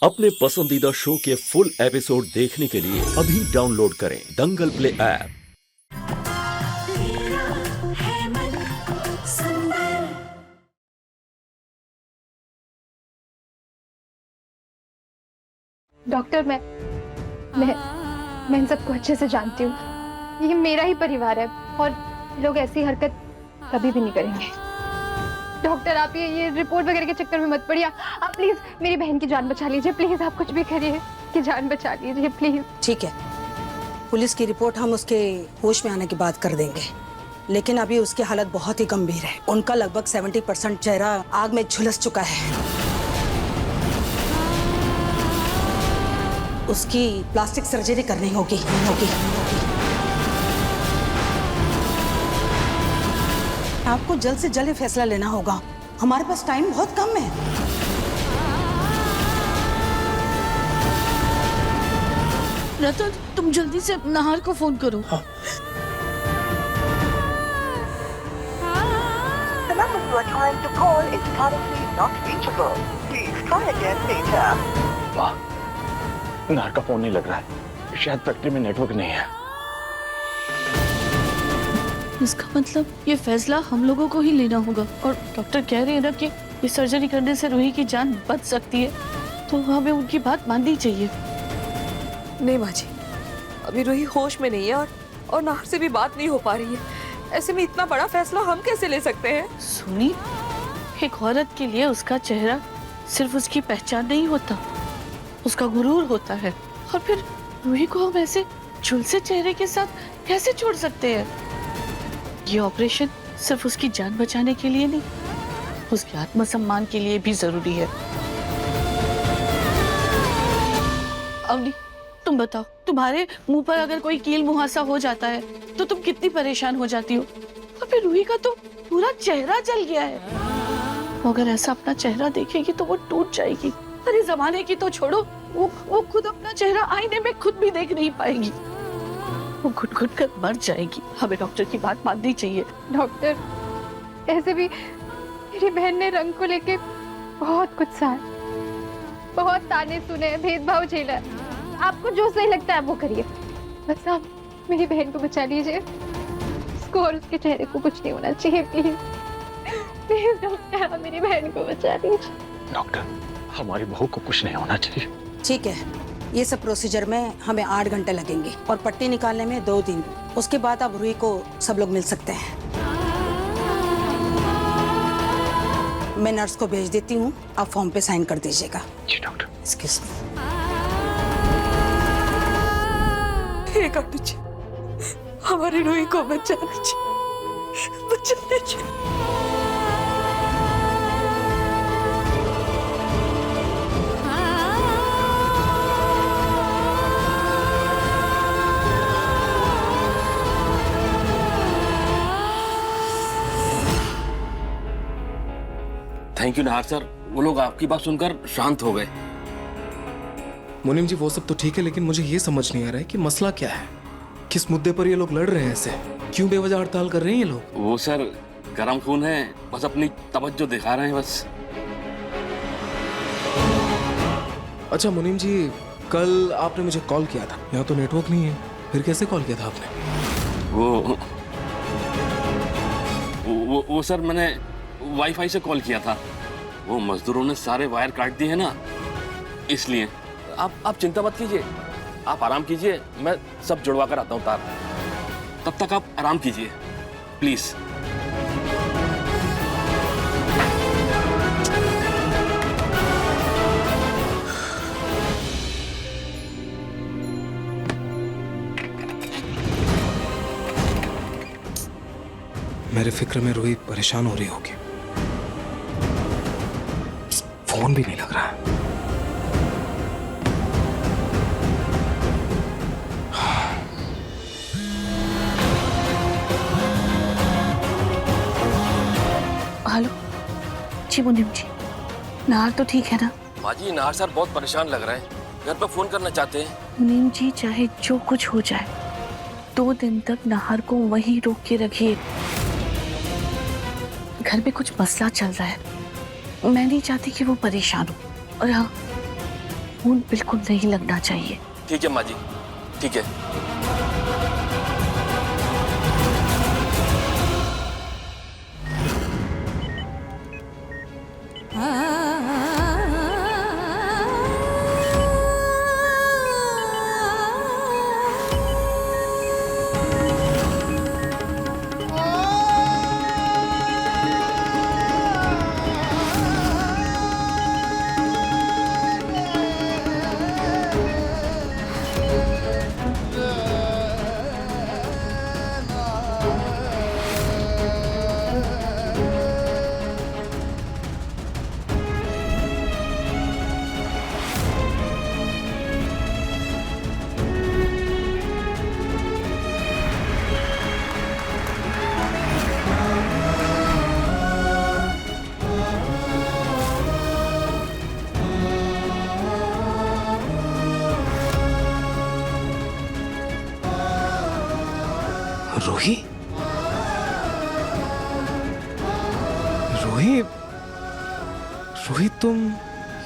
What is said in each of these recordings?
अपने पसंदीदा शो के फुल एपिसोड देखने के लिए अभी डाउनलोड करें दंगल प्ले ऐप। डॉक्टर मैं इन सबको अच्छे से जानती हूँ। ये मेरा ही परिवार है और लोग ऐसी हरकत कभी भी नहीं करेंगे। डॉक्टर आप ये रिपोर्ट वगैरह के चक्कर में मत पड़िए। आप प्लीज मेरी बहन की जान बचा लीजिए। प्लीज आप कुछ भी करिए कि जान बचा लीजिए प्लीज। ठीक है, पुलिस की रिपोर्ट हम उसके होश में आने के बाद कर देंगे, लेकिन अभी उसकी हालत बहुत ही गंभीर है। उनका लगभग 70% चेहरा आग में झुलस चुका है। उसकी प्लास्टिक सर्जरी करनी होगी। आपको जल्द से जल्द फैसला लेना होगा, हमारे पास टाइम बहुत कम है। रतन, तुम जल्दी से नाहर को फोन करो। हाँ। The number you are trying to call is currently not reachable. Please try again later. वाह, नाहर का फोन नहीं लग रहा है। शायद फैक्ट्री में नेटवर्क नहीं है। इसका मतलब ये फैसला हम लोगों को ही लेना होगा। और डॉक्टर कह रहे हैं ना कि ये सर्जरी करने से रूही की जान बच सकती है, तो हमें उनकी बात माननी चाहिए। नहीं माँ जी, अभी रूही होश में नहीं है और नाहर से भी बात नहीं हो पा रही है। ऐसे में इतना बड़ा फैसला हम कैसे ले सकते हैं? सुनी, एक औरत के लिए उसका चेहरा सिर्फ उसकी पहचान नहीं होता, उसका गुरूर होता है। और फिर रूही को हम ऐसे झुलसे चेहरे के साथ कैसे छोड़ सकते हैं? ये ऑपरेशन सिर्फ उसकी जान बचाने के लिए नहीं, उसके आत्मसम्मान के लिए भी जरूरी है। अवनी, तुम बताओ, तुम्हारे मुंह पर अगर कोई कील मुहासा हो जाता है तो तुम कितनी परेशान हो जाती हो। और फिर रूही का तो पूरा चेहरा जल गया है। वो अगर ऐसा अपना चेहरा देखेगी तो वो टूट जाएगी। अरे जमाने की तो छोड़ो, वो खुद अपना चेहरा आईने में खुद भी देख नहीं पाएगी। वो घुट-घुट कर मर जाएगी। हमें डॉक्टर की बात माननी चाहिए। डॉक्टर, ऐसे भी मेरी बहन ने रंग को लेके बहुत कुछ सहा, बहुत ताने सुने, भेदभाव झेला। आपको जो सही लगता है वो करिए, बस आप मेरी बहन को बचा लीजिए। उसको और उसके चेहरे को कुछ नहीं होना चाहिए। प्लीज प्लीज डॉक्टर, आप मेरी बहन को बचा लीजिए। डॉक्टर, हमारी बहू को कुछ नहीं होना चाहिए। ठीक है, ये सब प्रोसीजर में हमें 8 घंटे लगेंगे और पट्टी निकालने में 2 दिन। उसके बाद अब रूही को सब लोग मिल सकते हैं। मैं नर्स को भेज देती हूँ, आप फॉर्म पे साइन कर दीजिएगा। जी doctor. Excuse me. Hey God जी, हमारी रूही को बचा लीजिए। थैंक यू नाहर सर, वो लोग आपकी बात सुनकर शांत हो गए। मुनीम जी, वो सब तो ठीक है, लेकिन मुझे ये समझ नहीं आ रहा है कि मसला क्या है। किस मुद्दे पर ये लोग लड़ रहे हैं ऐसे? क्यों बेवजह हड़ताल कर रहे हैं ये लोग? वो सर गरम खून है, बस अपनी तवज्जो दिखा रहे हैं बस। अच्छा मुनीम जी, कल आपने मुझे कॉल किया था, यहाँ तो नेटवर्क नहीं है, फिर कैसे कॉल किया था आपने? वो सर मैंने वाईफाई से कॉल किया था। वो मजदूरों ने सारे वायर काट दिए हैं ना, इसलिए। आप चिंता मत कीजिए, आप आराम कीजिए, मैं सब जुड़वा कर आता हूँ तार। तब तक आप आराम कीजिए प्लीज। मेरे फिक्र में रूही परेशान हो रही होगी। फोन भी नहीं लग रहा है। हेलो जी मुनीम जी, नाहर तो ठीक है ना? माँ जी, नाहर सर बहुत परेशान लग रहे हैं, घर पर फोन करना चाहते हैं। मुनीम जी, चाहे जो कुछ हो जाए, 2 दिन तक नाहर को वहीं रोक के रखिए। घर में कुछ मसला चल रहा है, मैं नहीं चाहती कि वो परेशान हो। और हाँ, खून बिल्कुल नहीं लगना चाहिए। ठीक है माँ जी, ठीक है। रूही, रूही, रूही, तुम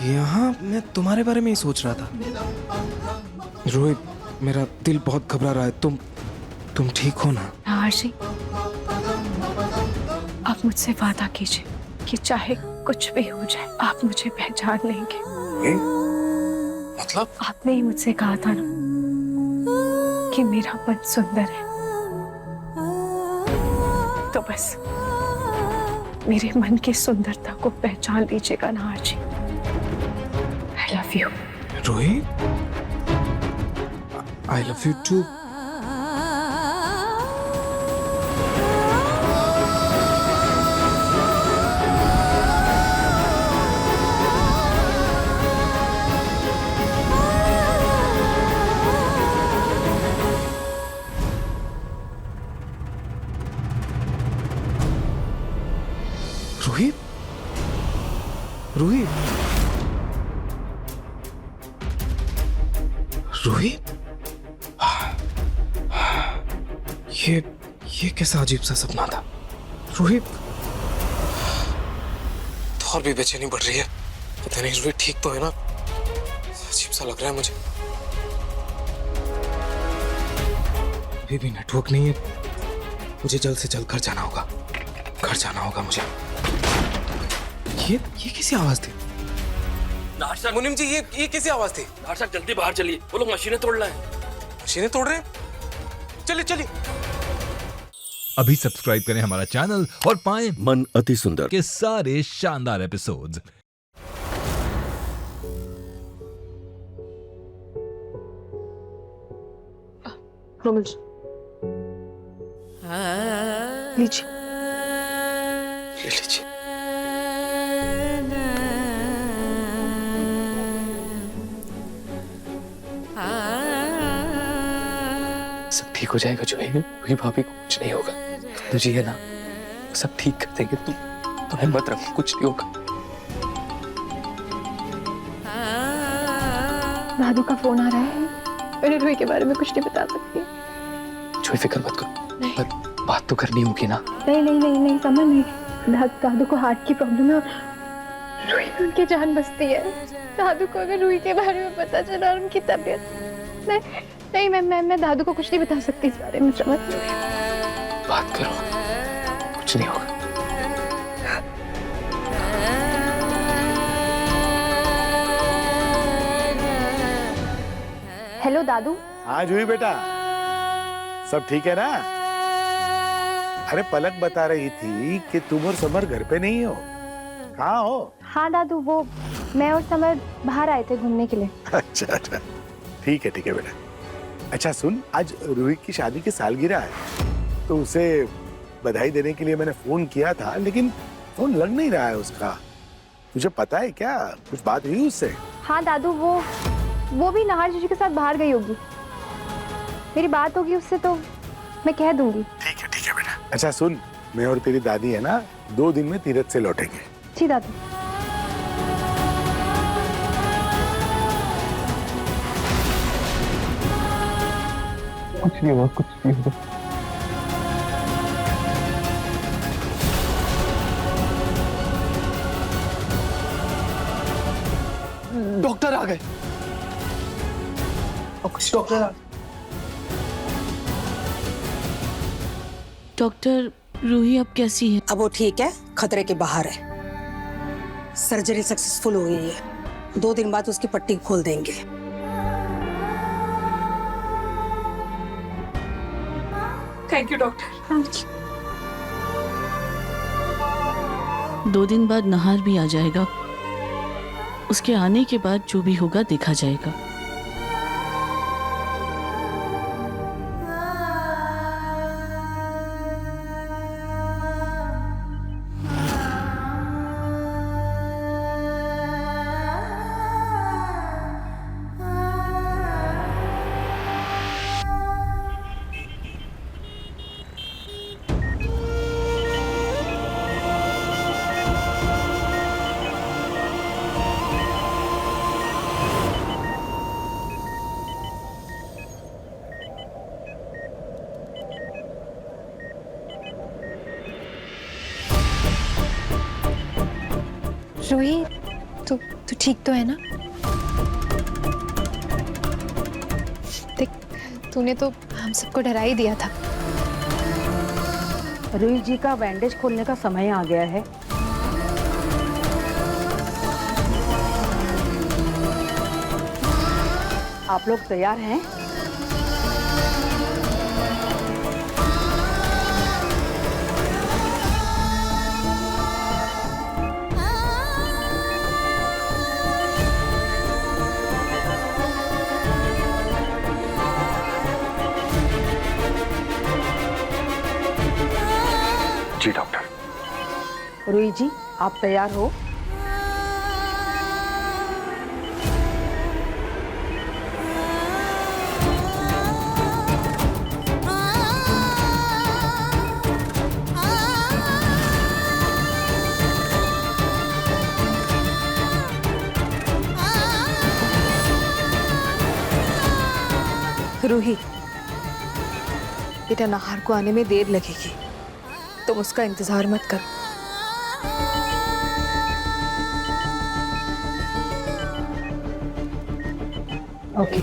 यहाँ? मैं तुम्हारे बारे में ही सोच रहा था। रूही, मेरा दिल बहुत घबरा रहा है। तुम ठीक हो ना? आरजी, आप मुझसे वादा कीजिए कि चाहे कुछ भी हो जाए आप मुझे पहचान लेंगे। मतलब? आपने ही मुझसे कहा था ना कि मेरा मन सुंदर है, तो बस मेरे मन की सुंदरता को पहचान लीजिएगा ना आरजी। I love you. Ruhi, I love you too. Ruhi, Ruhi, Ruhi, ये कैसा अजीब सा सपना था? रूही, तो और भी बेचैनी बढ़ रही है। पता नहीं रूही ठीक तो है ना? अजीब सा लग रहा है मुझे। अभी भी नेटवर्क नहीं है। मुझे जल्द से जल्द घर जाना होगा। घर जाना होगा मुझे। ये कैसी आवाज थी? नाहर मुनीम जी, ये कैसी आवाज थी? साहब जल्दी बाहर चलिए, वो लोग मशीनें तोड़ रहे हैं। मशीनें तोड़ रहे हैं? चलिए चलिए। अभी सब्सक्राइब करें हमारा चैनल और पाएं मन अति सुंदर के सारे शानदार एपिसोड्स। रोमिल जी, लीजिए। ले लीजिए। सब ठीक हो जाएगा जो है, वही भाभी को कुछ नहीं होगा। तुझे है ना, सब ठीक कर देंगे। तुम हिम्मत रखो, कुछ नहीं होगा। दादू का फोन आ रहा है। मैंने रूही के बारे में कुछ नहीं बता सकती। जो फिक्र मत करो, पर बात तो करनी होगी ना। नहीं समझ नहीं। दादू को हार्ट की प्रॉब्लम है और रूही में उनकी जान बसती है। दादू को अगर रूही के बारे में पता चला और उनकी तबीयत, नहीं मैं दादू को कुछ नहीं बता सकती इस बारे में। समझ बात करो, कुछ नहीं होगा। हेलो दादू। हाँ जूही बेटा, सब ठीक है ना? अरे पलक बता रही थी कि तुम और समर घर पे नहीं हो। कहाँ हो? हाँ दादू, वो मैं और समर बाहर आए थे घूमने के लिए। अच्छा ठीक है बेटा। अच्छा सुन, आज रूही की शादी की सालगिरह है, तो उसे बधाई देने के लिए मैंने फोन किया था, लेकिन फोन लग नहीं रहा है उसका। तुझे पता है क्या, कुछ बात हुई उससे? हाँ दादू, वो भी नाहर जीजू के साथ बाहर गई होगी। मेरी बात होगी उससे तो मैं कह दूंगी। ठीक है बेटा। अच्छा सुन, मैं और तेरी दादी है ना 2 दिन में तीरथ से लौटेंगे। जी दादू। कुछ नहीं हुआ, कुछ नहीं हुआ। डॉक्टर आ गए। डॉक्टर रूही अब कैसी है? अब वो ठीक है, खतरे के बाहर है। सर्जरी सक्सेसफुल हो गई है। 2 दिन बाद उसकी पट्टी खोल देंगे। Thank you doctor. 2 दिन बाद नहार भी आ जाएगा। उसके आने के बाद जो भी होगा देखा जाएगा। रूही, तू ठीक तो है ना? देख, तूने तो हम सबको डरा ही दिया था। रूही जी का बैंडेज खोलने का समय आ गया है। आप लोग तैयार हैं? जी डॉक्टर। रूही जी, आप तैयार हो? रूही, बेटा नहार को आने में देर लगेगी, तुम उसका इंतजार मत करो। ओके।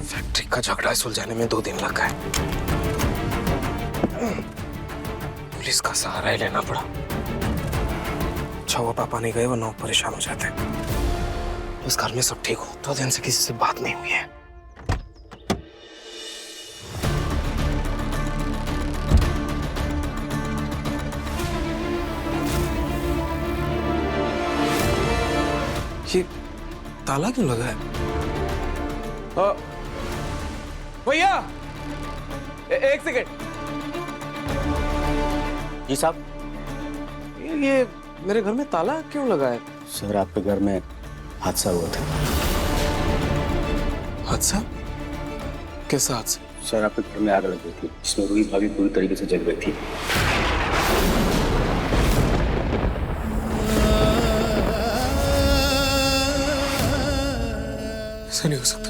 फैक्ट्री का झगड़ा सुलझाने में 2 दिन लग गए। पुलिस का सहारा ही लेना पड़ा। अच्छा हुआ पापा नहीं गए, वरना वो परेशान हो जाते। उस घर में सब ठीक हो। 2 दिन से किसी से बात नहीं हुई है। ये ताला क्यों लगा है? भैया, एक सेकेंड। जी साहब। ये मेरे घर में ताला क्यों लगा है? सर, आपके घर में हादसा हुआ था। हादसा? कैसा हादसा? सर, आपके घर में आग लग गई थी, जिसमें रूही भाभी पूरी तरीके से जल गई थी। ऐसा नहीं हो सकता,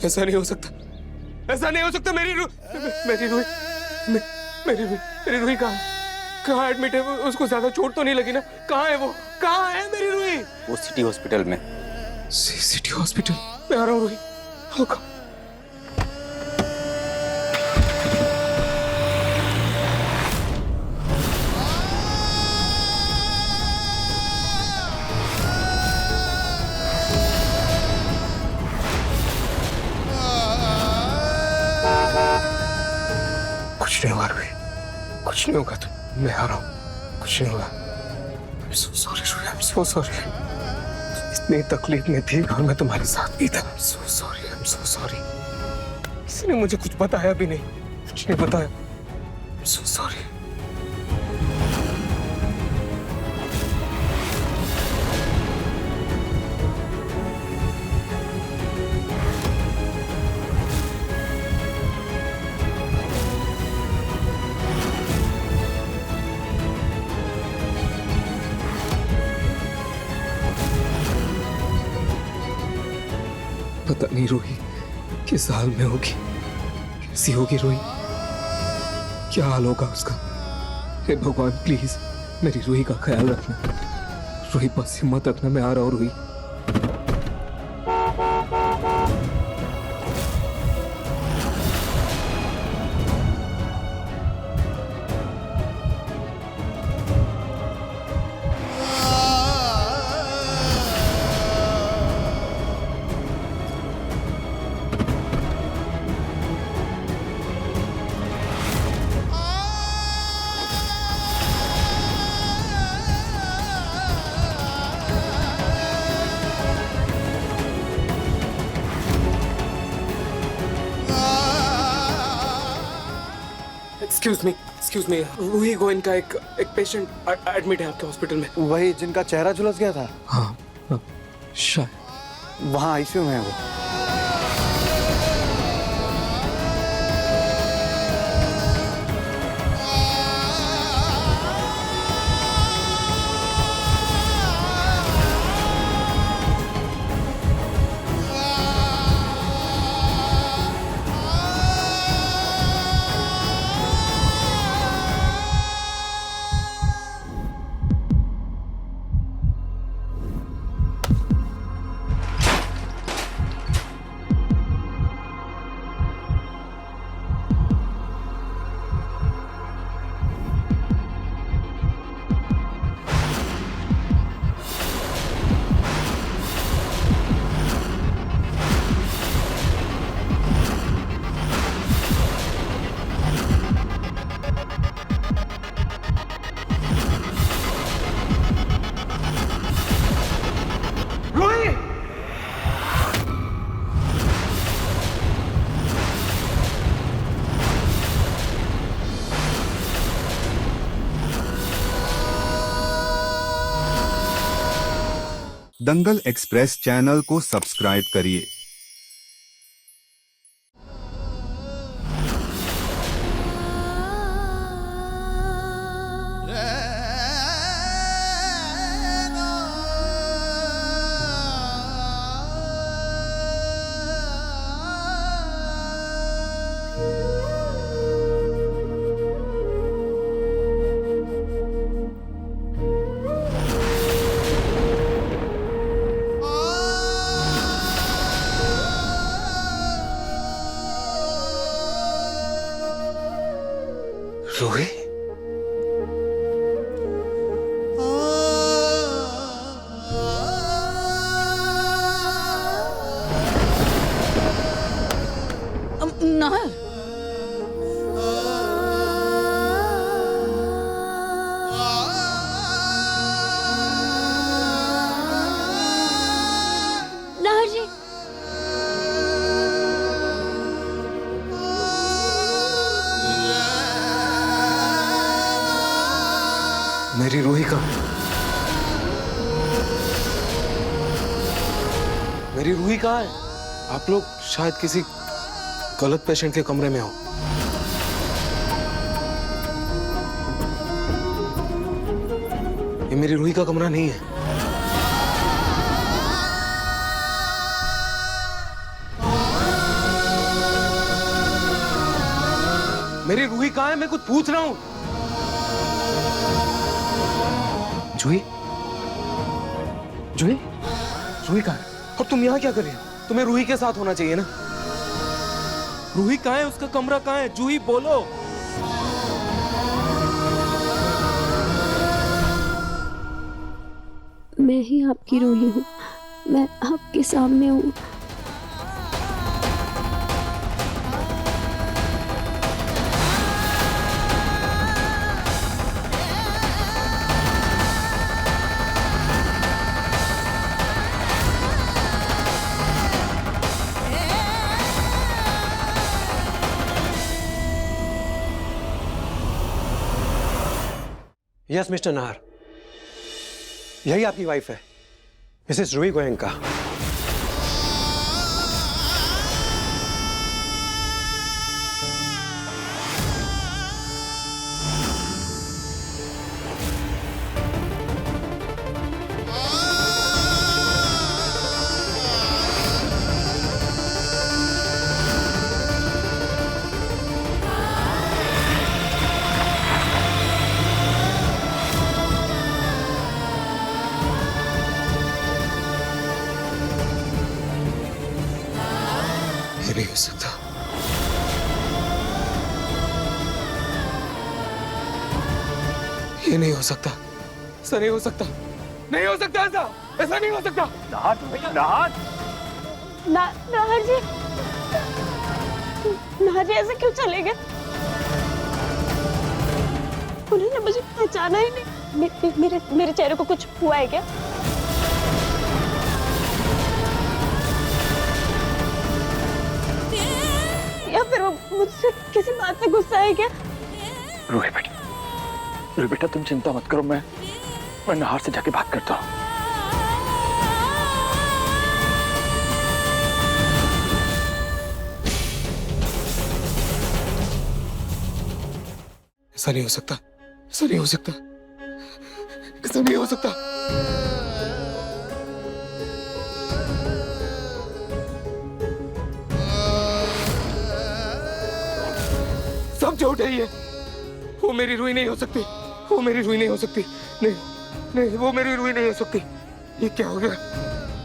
ऐसा नहीं हो सकता, ऐसा नहीं हो सकता। मेरी रूही कहाँ एडमिट है? उसको ज्यादा चोट तो नहीं लगी ना? कहाँ है वो? कहाँ है मेरी रूही? वो सिटी हॉस्पिटल में। City hospital? मैं आ रहा हूँ रूही। होगा। कुछ नहीं होगा रूही, कुछ नहीं होगा। मैं आ रहा हूँ, कुछ नहीं होगा। I'm so sorry Ruhi, I'm so sorry। इतनी तकलीफ में थी और मैं तुम्हारे साथ भी था। I'm so sorry, I'm so sorry। किसी ने मुझे कुछ बताया भी नहीं, कुछ नहीं बताया। I'm so sorry। पता नहीं रूही किस हाल में होगी, कैसी होगी रूही। क्या हाल होगा उसका। हे भगवान प्लीज मेरी रूही का ख्याल रखना। रूही बस हिम्मत रखना, मैं आ रहा हूँ रूही। एक्सक्यूज मी रूही गोयन का एक पेशेंट एडमिट है आपके हॉस्पिटल में। वही जिनका चेहरा झुलस गया था? हाँ शायद वहाँ आईसीयू में है वो। दंगल एक्सप्रेस चैनल को सब्सक्राइब करिए। रूही नाहर नाहर जी, मेरी रूही का मेरी रूही कहाँ है? आप लोग शायद किसी गलत पेशेंट के कमरे में हो। ये मेरी रूही का कमरा नहीं है। मेरी रूही कहाँ है? मैं कुछ पूछ रहा हूं। जूही जूही रूही कहाँ है? अब तुम यहाँ क्या कर रही हो? तुम्हें रूही के साथ होना चाहिए ना। रूही कहाँ है? उसका कमरा कहाँ है? जूही बोलो। मैं ही आपकी रूही हूँ, मैं आपके सामने हूँ। यस मिस्टर नाहर, यही आपकी वाइफ है, मिसेस रूही गोयनका। ये नहीं हो सकता, ऐसा नहीं हो सकता, नहीं हो सकता, ऐसा नहीं हो सकता। नाहर नाहर जी, नाहर जी ऐसे क्यों चले गए? उन्होंने मुझे पहचाना ही नहीं। मेरे चेहरे को कुछ हुआ है क्या? या फिर वो मुझसे किसी बात से गुस्सा है क्या? रूही बेटा तुम चिंता मत करो, मैं नाहर से जाके बात करता हूँ। ऐसा नहीं हो सकता, ऐसा नहीं हो सकता, ऐसा नहीं हो सकता। सब झूठ है ये। वो मेरी रूही नहीं हो सकती, वो मेरी रूही नहीं हो सकती, नहीं नहीं, वो मेरी रूही नहीं हो सकती। ये क्या हो गया?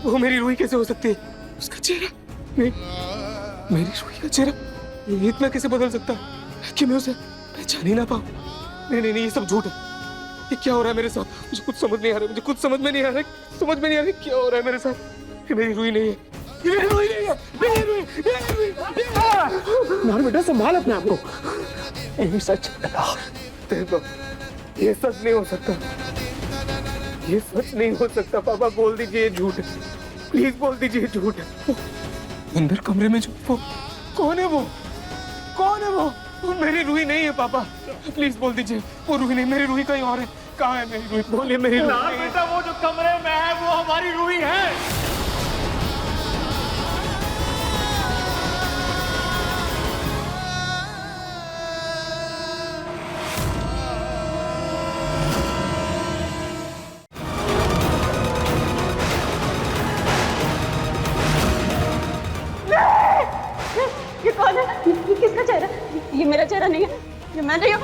वो मेरी रूही कैसे हो सकती है? उसका चेहरा नहीं, मेरी रूही का चेहरा ये इतना कैसे बदल सकता है कि मैं उसे पहचान ही ना पाऊं? नहीं नहीं नहीं, ये सब झूठ है। ये क्या हो रहा है मेरे साथ? मुझे कुछ समझ नहीं आ रहा, मुझे कुछ समझ में नहीं आ रहा, समझ में नहीं आ रहा क्या हो रहा है मेरे साथ। ये मेरी रूही नहीं है, ये मेरी रूही नहीं है, मेरी रूही। नाहर बेटा संभाल अपने आप को। ये सच देखो, ये सच नहीं हो सकता, ये सच नहीं हो सकता। पापा बोल दीजिए ये झूठ है, प्लीज बोल दीजिए झूठ है। अंदर कमरे में जो वो कौन है? वो कौन है? वो मेरी रूही नहीं है पापा, प्लीज बोल दीजिए वो रूही नहीं, मेरी रूही कहीं और है। कहाँ है मेरी रूही? बोलिए मेरी रूही। बेटा वो जो कमरे में है वो हमारी रूही है। ये कौन है? ये किसका चेहरा? ये मेरा चेहरा नहीं है, ये मैं नहीं हूँ।